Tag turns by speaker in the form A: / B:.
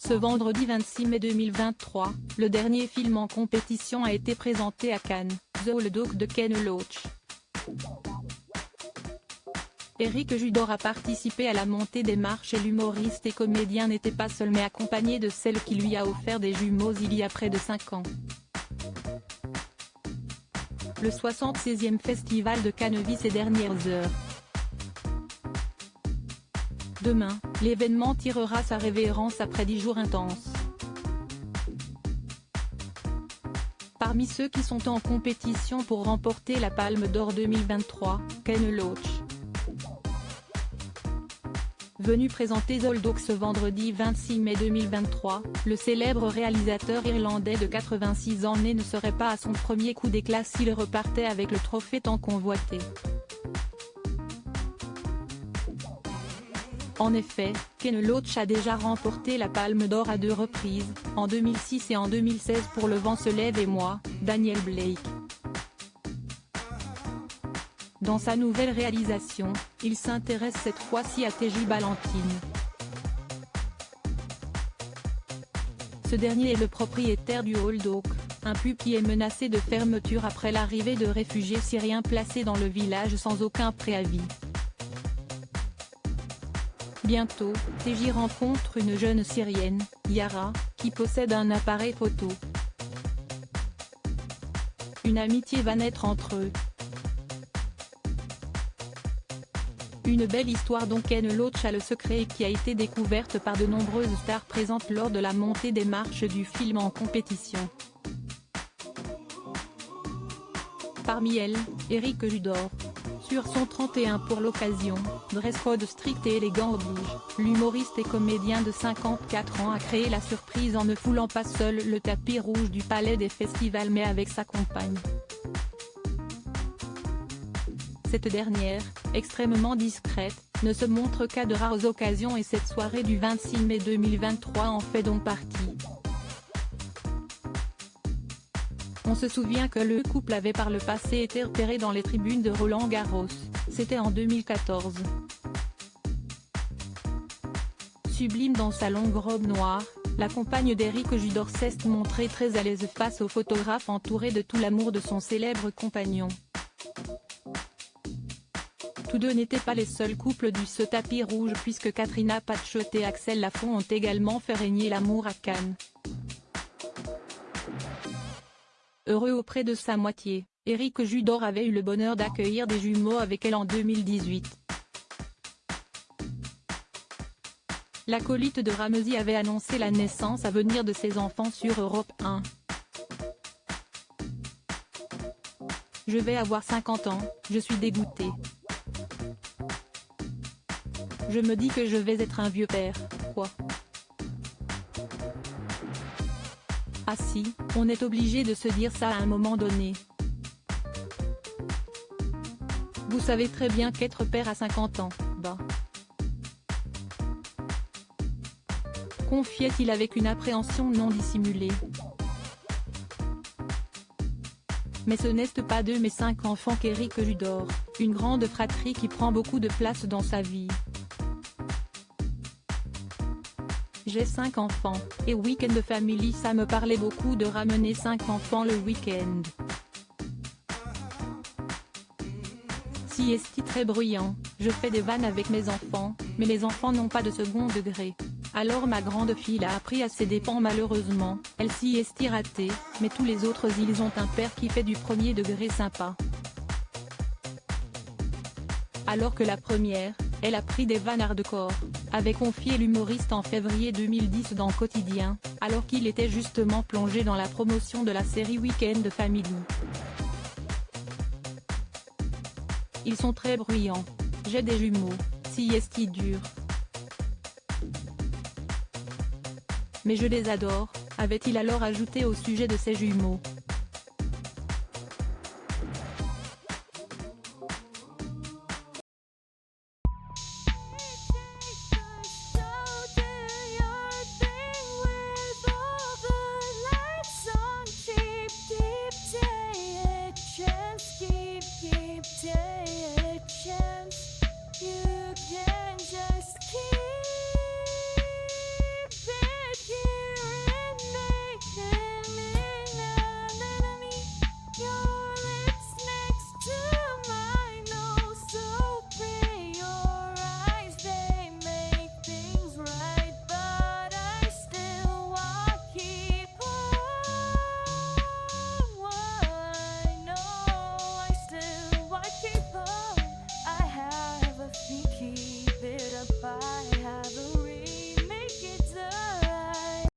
A: Ce vendredi 26 mai 2023, le dernier film en compétition a été présenté à Cannes, The Old Dog de Ken Loach. Eric Judor a participé à la montée des marches et l'humoriste et comédien n'était pas seul mais accompagné de celle qui lui a offert des jumeaux il y a près de 5 ans. Le 76e festival de Cannes vit ces dernières heures. Demain, l'événement tirera sa révérence après 10 jours intenses. Parmi ceux qui sont en compétition pour remporter la Palme d'Or 2023, Ken Loach. Venu présenter The Old Dog ce vendredi 26 mai 2023, le célèbre réalisateur irlandais de 86 ans ne serait pas à son premier coup d'éclat s'il repartait avec le trophée tant convoité. En effet, Ken Loach a déjà remporté la Palme d'Or à 2 reprises, en 2006 et en 2016 pour Le vent se lève et moi, Daniel Blake. Dans sa nouvelle réalisation, il s'intéresse cette fois-ci à TJ Ballantyne. Ce dernier est le propriétaire du Old Dog, un pub qui est menacé de fermeture après l'arrivée de réfugiés syriens placés dans le village sans aucun préavis. Bientôt, TJ rencontre une jeune Syrienne, Yara, qui possède un appareil photo. Une amitié va naître entre eux. Une belle histoire dont Ken Loach a le secret et qui a été découverte par de nombreuses stars présentes lors de la montée des marches du film en compétition. Parmi elles, Eric Judor. Sur son 31 pour l'occasion, dress code strict et élégant oblige, l'humoriste et comédien de 54 ans a créé la surprise en ne foulant pas seul le tapis rouge du Palais des Festivals mais avec sa compagne. Cette dernière, extrêmement discrète, ne se montre qu'à de rares occasions et cette soirée du 26 mai 2023 en fait donc partie. On se souvient que le couple avait par le passé été repéré dans les tribunes de Roland-Garros, c'était en 2014. Sublime dans sa longue robe noire, la compagne d'Eric Judor s'est montrée très à l'aise face au photographe entouré de tout l'amour de son célèbre compagnon. Tous deux n'étaient pas les seuls couples du ce tapis rouge puisque Katrina Patchett et Axel Lafont ont également fait régner l'amour à Cannes. Heureux auprès de sa moitié, Eric Judor avait eu le bonheur d'accueillir des jumeaux avec elle en 2018. L'acolyte de Ramsey avait annoncé la naissance à venir de ses enfants sur Europe 1. Je vais avoir 50 ans, je suis dégoûté. Je me dis que je vais être un vieux père, quoi. Ah si, on est obligé de se dire ça à un moment donné. Vous savez très bien qu'être père à 50 ans, bah. Confiait-il avec une appréhension non dissimulée. Mais ce n'est pas 2 mais 5 enfants qu'Eric Judor, une grande fratrie qui prend beaucoup de place dans sa vie. J'ai 5 enfants, et Weekend Family ça me parlait beaucoup de ramener 5 enfants le week-end. Si est très bruyant, je fais des vannes avec mes enfants, mais les enfants n'ont pas de second degré. Alors ma grande fille l'a appris à ses dépens malheureusement, elle s'y est ratée, mais tous les autres ils ont un père qui fait du premier degré sympa. Alors que la première, elle a pris des vannes hardcore, avait confié l'humoriste en février 2010 dans Quotidien, alors qu'il était justement plongé dans la promotion de la série Weekend Family. Ils sont très bruyants. J'ai des jumeaux, si est dur. Mais je les adore, avait-il alors ajouté au sujet de ses jumeaux.